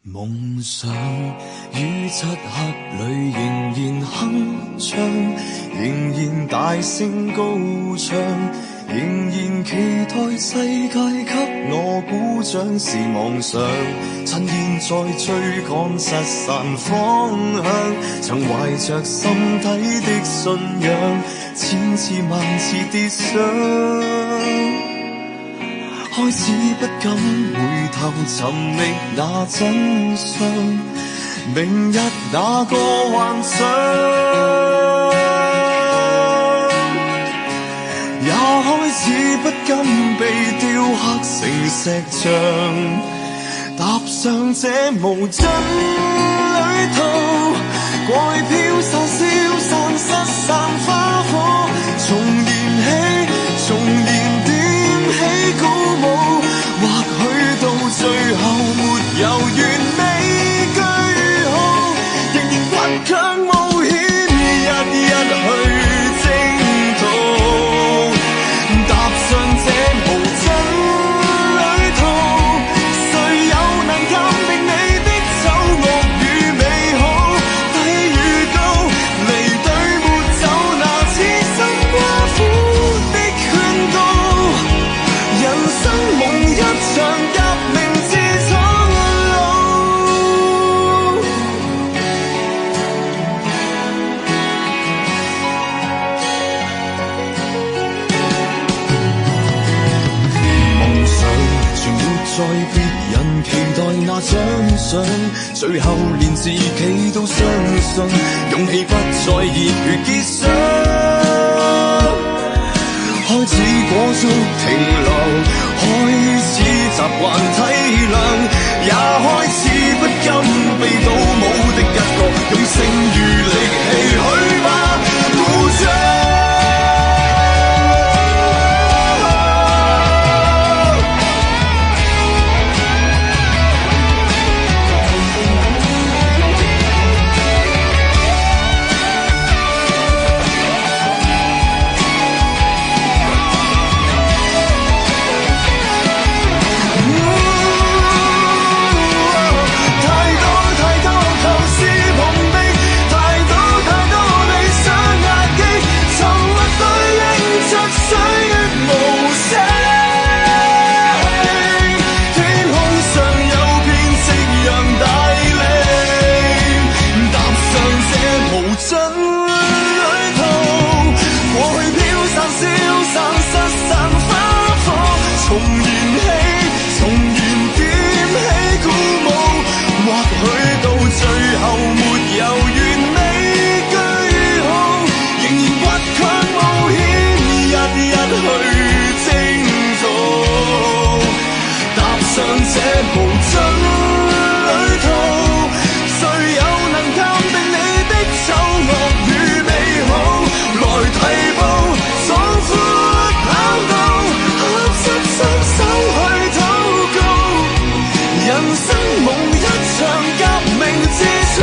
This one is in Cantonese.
夢想於漆黑裏仍然鏗鏘，仍然大聲高唱，仍然期待世界給我鼓掌是妄想。趁現在追趕失散方向，曾懷着心底的信仰，千次萬次跌傷。開始不敢回頭尋覓那真相，明日那個幻想，也開始不甘被雕刻成石像，踏上這無盡旅途，過去飄散消散失散花火，重燃起重燃點起鼓舞，或許到最後沒有完美句號，仍然倔強冒險，日日去征途，踏上這無盡旅途，誰又能鑑定你的醜惡與美好？低與高，離對沒走，那痴心挖苦的勸告，人生夢一場革命之蒼老。夢想全沒在別人期待那獎賞，最後連自己都相信，勇氣不再熱血結霜，開始裹足停留，開始習慣體諒，也開始不甘被倒模的一角，用剩餘力氣去吧鼓掌。人生夢一場革命之初。